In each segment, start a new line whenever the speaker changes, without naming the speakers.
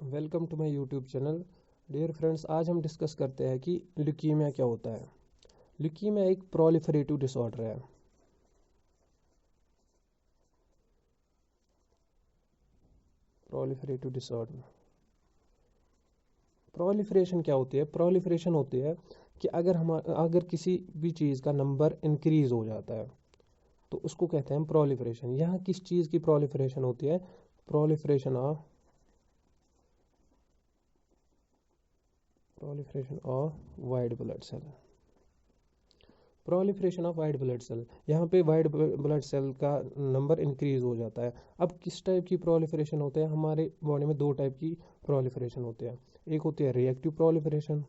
Welcome to my YouTube channel. Dear friends, आज हम discuss करते हैं कि ल्यूकीमिया क्या होता है। ल्यूकीमिया एक प्रोलिफरेटिव डिसऑर्डर है। प्रोलिफरेटिव डिसऑर्डर, प्रोलिफरेशन क्या होती है? प्रोलिफरेशन होती है कि अगर किसी भी चीज़ का नंबर इंक्रीज हो जाता है तो उसको कहते हैं प्रोलिफरेशन। यहाँ किस चीज़ की प्रोलिफरेशन होती है? Proliferation of white blood cell. Proliferation of white blood cell, यहाँ पे वाइट ब्लड सेल का नंबर इंक्रीज हो जाता है। अब किस टाइप की प्रोलिफरेशन होते हैं? हमारे बॉडी में दो टाइप की प्रोलिफरेशन होते हैं। एक होती है रिएक्टिव प्रोलिफरेशन,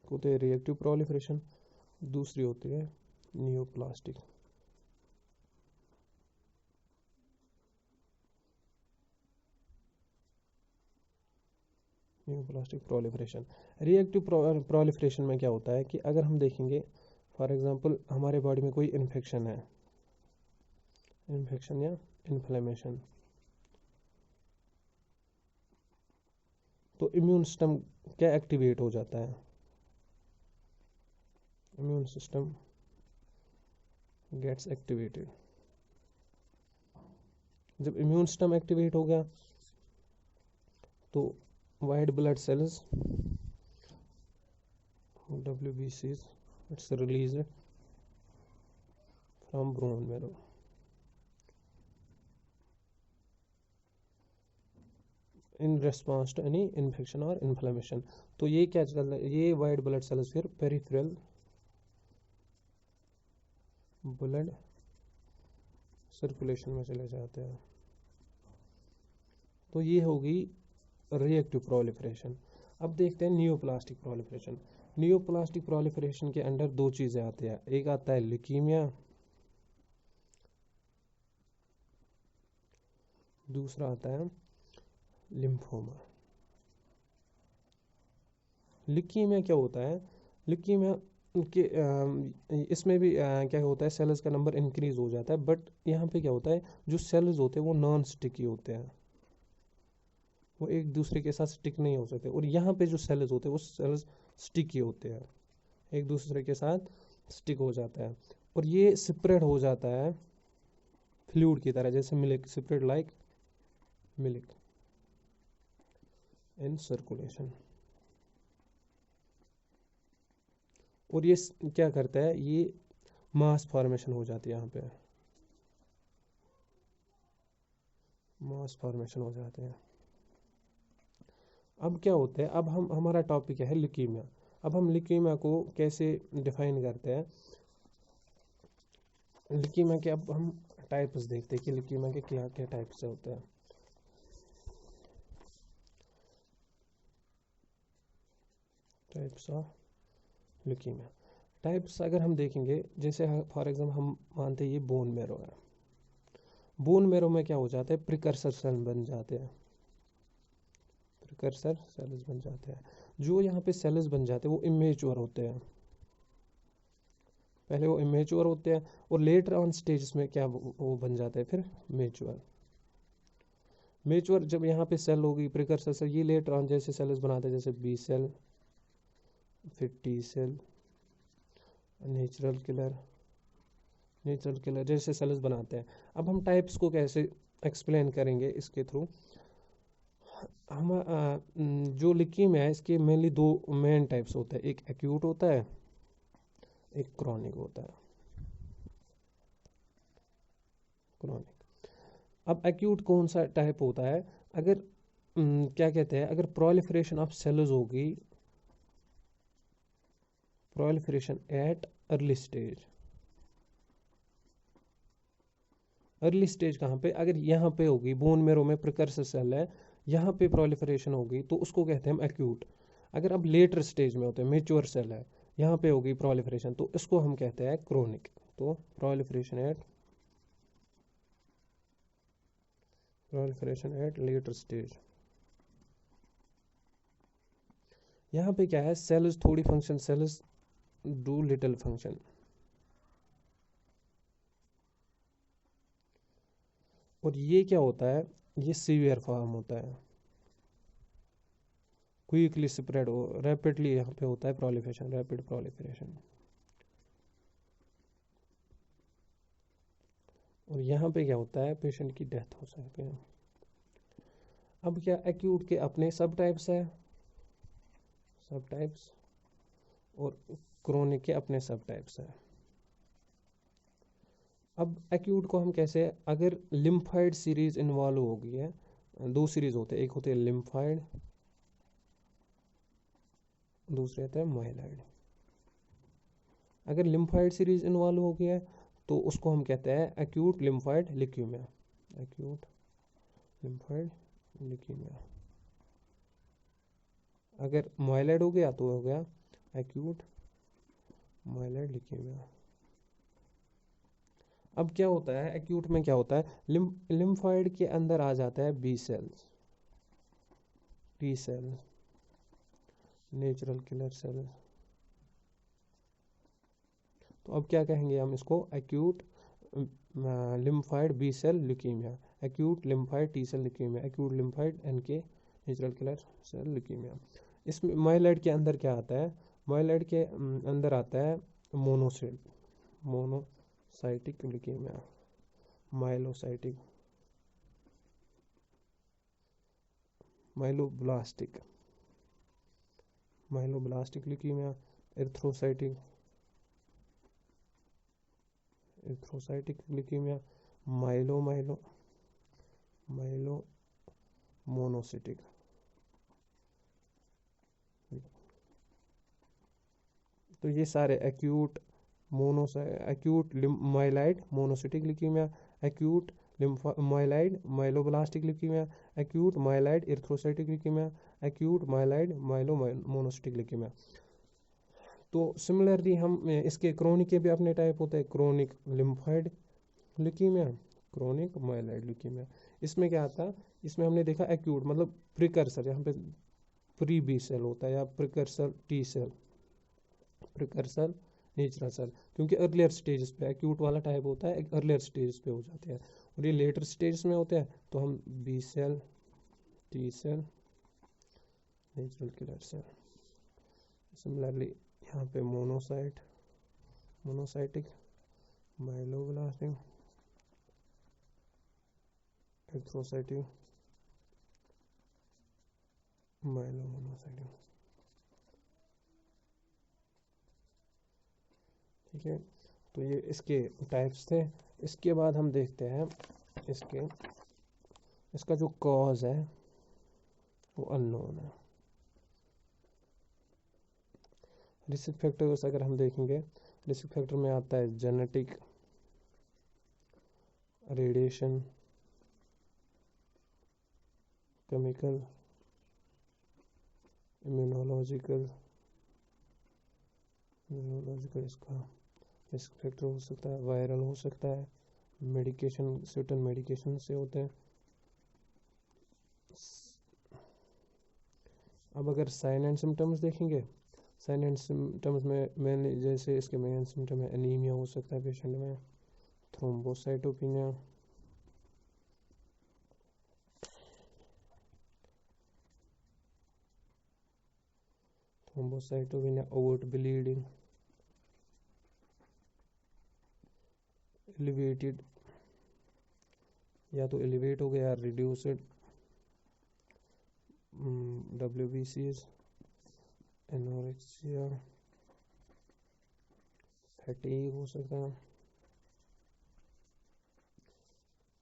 होती है रिएक्टिव प्रोलिफरेशन, दूसरी होती है neoplastic. Neoplastic proliferation. Reactive proliferation में क्या होता है कि अगर हम देखेंगे, फॉर एग्जांपल हमारे बॉडी में कोई इन्फेक्शन है, इन्फेक्शन या इन्फ्लेमेशन, तो इम्यून सिस्टम क्या एक्टिवेट हो जाता है? Immune system gets activated. जब इम्यून सिस्टम एक्टिवेट हो गया तो white blood cells, WBCs, it's released from bone marrow in response to any infection और इन्फ्लेमेशन। तो ये क्या चल रहा है? ये वाइट ब्लड सेल्स फिर पेरिफेरल ब्लड सर्कुलेशन में चले जाते हैं। तो ये होगी रिएक्टिव प्रोलिफरेशन। अब देखते हैं नियोप्लास्टिक प्रोलिफरेशन। नियोप्लास्टिक प्रोलिफरेशन के अंडर दो चीज़ें आती हैं, एक आता है ल्यूकीमिया, दूसरा आता है लिम्फोमा। ल्यूकीमिया क्या होता है? ल्यूकीमिया के इसमें भी क्या होता है, सेल्स का नंबर इंक्रीज हो जाता है, बट यहाँ पे क्या होता है, जो सेल्स होते हैं वो नॉन स्टिकी होते हैं, वो एक दूसरे के साथ स्टिक नहीं हो सकते। और यहाँ पे जो सेल्स होते हैं वो सेल्स स्टिकी होते हैं, एक दूसरे के साथ स्टिक हो जाता है, और ये स्प्रेड हो जाता है फ्लूइड की तरह, जैसे milk spread like milk in circulation. और ये क्या करता है, ये मास फॉर्मेशन हो जाती है, यहाँ पे मास फॉर्मेशन हो जाते हैं। अब क्या होता है, अब हम हमारा टॉपिक है ल्यूकीमिया। अब हम ल्यूकीमिया को कैसे डिफाइन करते हैं? ल्यूकीमिया के अब हम टाइप्स देखते हैं कि ल्यूकीमिया के क्या क्या टाइप्स होते हैं। Types of leukaemia. टाइप्स अगर हम देखेंगे, जैसे फॉर एग्जाम्पल हम मानते हैं ये बोन मैरो है। बोन मैरो में क्या हो जाता है, प्रिकर्सर सेल बन जाते हैं, प्रिकर्सर सेल्स बन जाते हैं। जो यहाँ पे सेल्स बन जाते हैं वो इमेच्योर होते हैं, पहले वो इमेच्योर होते हैं और लेटर ऑन स्टेज में क्या वो बन जाते हैं फिर मेच्योर। मेच्योर जब यहाँ पे सेल होगी प्रिकर्सर सेल, ये लेटर ऑन जैसे सेल्स बनाते हैं, जैसे बी सेल, फिर T cell, natural killer, natural killer जैसे सेल्स बनाते हैं। अब हम टाइप्स को कैसे एक्सप्लेन करेंगे इसके थ्रू? हम जो ल्यूकीमिया है इसके मेनली दो मेन टाइप्स होते हैं, एक एक्यूट होता है, एक क्रॉनिक होता है। क्रॉनिक, अब एक्यूट कौन सा टाइप होता है? अगर क्या कहते हैं, अगर प्रोलिफरेशन ऑफ सेल्स होगी, proliferation at early stage. Early stage कहाँ पे? अगर यहाँ पे होगी बोन मेरो में प्रिकर्सर सेल है, यहाँ पे प्रोलिफरेशन होगी तो उसको कहते हैं हम एक्यूट। अगर अब लेटर स्टेज में होते हैं, मेच्योर सेल है, यहाँ पे होगी प्रोलिफरेशन, तो इसको हम कहते हैं क्रोनिक। तो प्रोलिफरेशन एट लेटर स्टेज। यहाँ पे क्या है, सेल्स थोड़ी function, sales do little function, और ये क्या होता है, ये सीवियर फॉर्म होता है, क्विकली स्प्रेड हो, रैपिडली यहाँ पे होता है प्रोलिफरेशन, रैपिड प्रोलिफरेशन। और यहाँ पे क्या होता है, पेशेंट की डेथ हो सकती है। अब क्या, एक्यूट के अपने सब टाइप्स है, सब टाइप्स, और क्रोनिक के अपने सब टाइप्स है। अब एक्यूट को हम कैसे, अगर लिम्फाइड सीरीज इन्वॉल्व हो गई है, दो सीरीज होते हैं, एक होते हैं लिम्फाइड, दूसरे होते हैं माइलॉइड। अगर लिम्फाइड सीरीज इन्वॉल्व हो गया है तो उसको हम कहते हैं acute lymphoid leukaemia, acute lymphoid leukaemia. अगर माइलॉइड हो गया तो हो गया एक्यूट माइलॉइड ल्यूकेमिया। अब क्या होता है एक्यूट में, क्या होता है, लिम्फाइड के अंदर आ जाता है B cells, T cell, natural killer cell. तो अब क्या कहेंगे हम इसको, acute lymphoid B cell leukaemia, acute lymphoid T cell leukaemia, acute lymphoid NK natural killer cell leukaemia. इसमें माइलॉइड के अंदर क्या आता है, माइलॉइड के अंदर आता है monocytic leukaemia, myelocytic, myeloblastic, myeloblastic leukaemia, erythrocytic, erythrocytic leukaemia, myelo myelo myelo monocytic. तो ये सारे acute acute myeloid monocytic leukaemia, acute myeloid myeloblastic leukaemia, acute myeloid erythrocytic leukaemia, acute myeloid myelo monocytic leukaemia. तो similarly हम इसके chronic के भी अपने type होते हैं, chronic lymphoid leukaemia, chronic myeloid leukaemia. इसमें क्या आता है, इसमें हमने देखा एक्यूट मतलब प्रिकर्सर, यहाँ पे प्री बी सेल होता है या precursor T cell, precursor natural cell, क्योंकि अर्लियर स्टेजेस पे एक्यूट वाला टाइप होता है, अर्लियर स्टेज पे हो जाते हैं, और ये लेटर स्टेज में होते हैं, तो हम B cell, T cell, natural killer cell. Similarly यहाँ पे मोनोसाइटिक, माइलोब्लास्टिक, एरिथ्रोसाइटिक, माइलोमोनोसाइटिक। ठीक है, तो ये इसके टाइप्स थे। इसके बाद हम देखते हैं इसका जो कॉज है वो अननोन है। रिस्क फैक्टर्स अगर हम देखेंगे, रिस्क फैक्टर में आता है जेनेटिक, रेडिएशन, केमिकल, इम्यूनोलॉजिकल, इसका रिस्क फैक्टर हो सकता है, वायरल हो सकता है, मेडिकेशन, सर्टेन मेडिकेशन से होते हैं। अब अगर साइन एंड सिम्टम्स देखेंगे, साइन एंड सिम्टम्स में मेनली जैसे इसके मेन सिम्टम है एनीमिया हो सकता है पेशेंट में, थ्रोम्बोसाइटोपिनिया, ओवर्ट ब्लीडिंग, एलिवेटेड, या तो एलिवेट हो गया, रिड्यूस्ड WBCs, एनोरेक्सिया, फैटीग हो सकता है,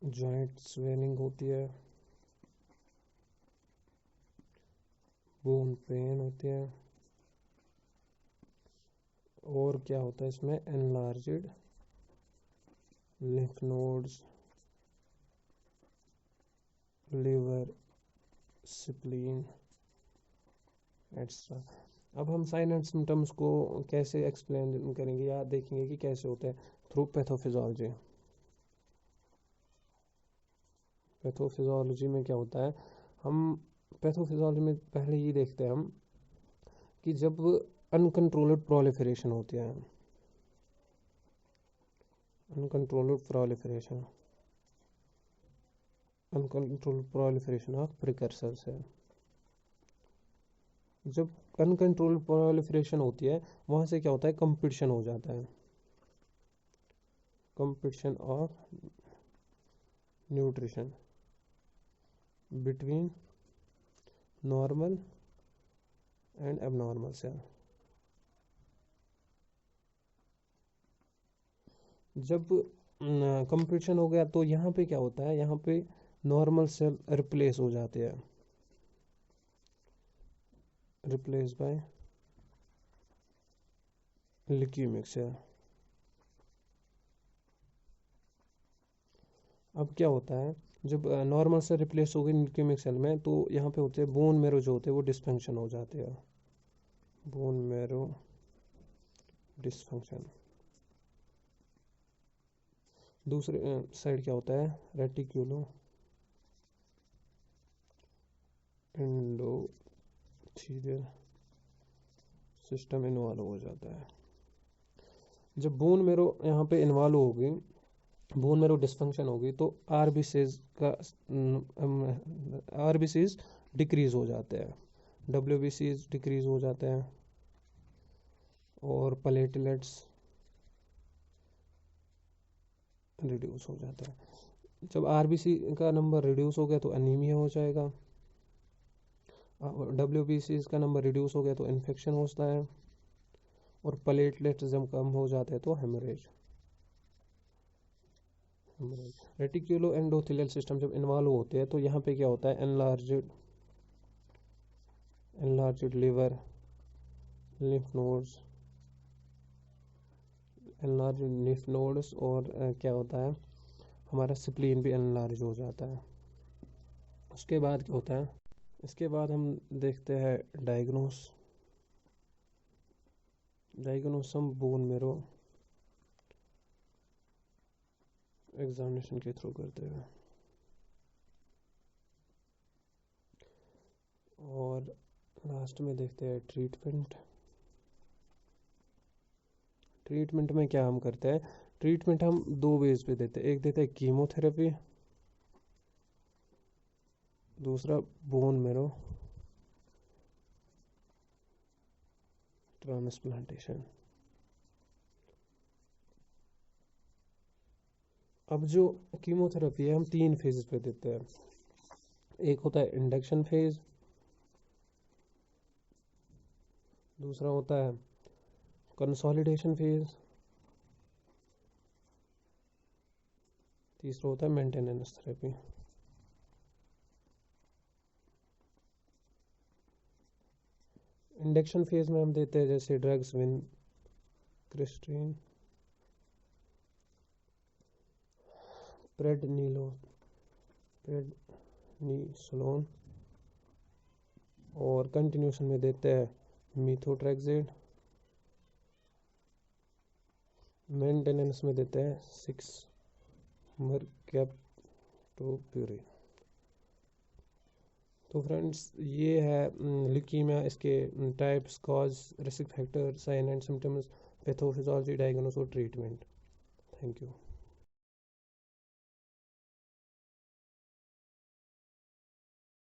जॉइंट स्वेलिंग होती है, बोन पेन होती है, और क्या होता है इसमें, enlarged lymph nodes, liver, spleen, extra. अब हम साइन एंड सिम्टम्स को कैसे एक्सप्लेन करेंगे या देखेंगे कि कैसे होते हैं, थ्रू पैथोफिजियोलॉजी। पैथोफिजियोलॉजी में क्या होता है, हम पैथोफिजियोलॉजी में पहले ये देखते हैं हम कि जब अनकंट्रोल्ड प्रोलिफरेशन होती है, uncontrolled proliferation, uncontrol proliferation of precursors है। जब अनकंट्रोल प्रोलिफरेशन होती है वहाँ से क्या होता है, कंपटीशन हो जाता है, competition of nutrition between normal and abnormal cell. जब कंपटीशन हो गया तो यहाँ पे क्या होता है, यहाँ पे नॉर्मल सेल रिप्लेस हो जाते हैं, रिप्लेस बाय ल्यूकेमिक सेल। अब क्या होता है, जब नॉर्मल सेल रिप्लेस हो गई ल्यूकेमिक सेल में तो यहाँ पे होते हैं बोन मेरो जो होते हैं वो डिसफंक्शन हो जाते हैं, बोन मेरो डिसफंक्शन। दूसरे साइड क्या होता है, रेटिक्यूलो एंडोथेलियल सिस्टम इन्वॉल्व हो जाता है। जब बोन मेरो यहाँ पे इन्वॉल्व होगी, बोन मेरो डिसफंक्शन होगी तो आरबीसीज का आरबीसीज डिक्रीज हो जाते हैं, डब्ल्यूबीसीज डिक्रीज हो जाते हैं और प्लेटलेट्स रिड्यूस हो जाता है। जब आरबीसी का नंबर रिड्यूस हो गया तो एनीमिया हो जाएगा, डब्ल्यूबीसी का नंबर रिड्यूस हो गया तो इन्फेक्शन होता है और प्लेटलेट्स जब कम हो जाते हैं तो हेमरेज। रेटिक्यूलो एंडोथेलियल सिस्टम जब इन्वॉल्व होते हैं तो यहाँ पे क्या होता है, enlarged liver, lymph nodes, enlarge lymph nodes और क्या होता है, हमारा स्प्लीन भी एनलार्ज हो जाता है। उसके बाद क्या होता है, इसके बाद हम देखते हैं डायग्नोसम बोन मेरो एग्जामिनेशन के थ्रू करते हैं। और लास्ट में देखते हैं ट्रीटमेंट। ट्रीटमेंट में क्या हम करते हैं, ट्रीटमेंट हम दो वेज पे देते हैं, एक देते हैं कीमोथेरेपी, दूसरा बोन मेरो ट्रांसप्लांटेशन। अब जो कीमोथेरेपी है हम तीन फेज पे देते हैं, एक होता है इंडक्शन फेज, दूसरा होता है कंसोलिडेशन फेज, तीसरा होता है मेंटेनेंस थेरेपी। इंडक्शन फेज में हम देते हैं जैसे ड्रग्स विनक्रिस्टिन, प्रेडनिसोलोन, और कंटिन्यूशन में देते हैं मीथोट्रेक्सेड, मेंटेनेंस में देते हैं 6-मरकैप्टोप्यूरिन। तो फ्रेंड्स ये है ल्यूकीमिया, इसके types, cause, risk factor, sign and symptoms, pathophysiology, diagnosis और ट्रीटमेंट। Thank you.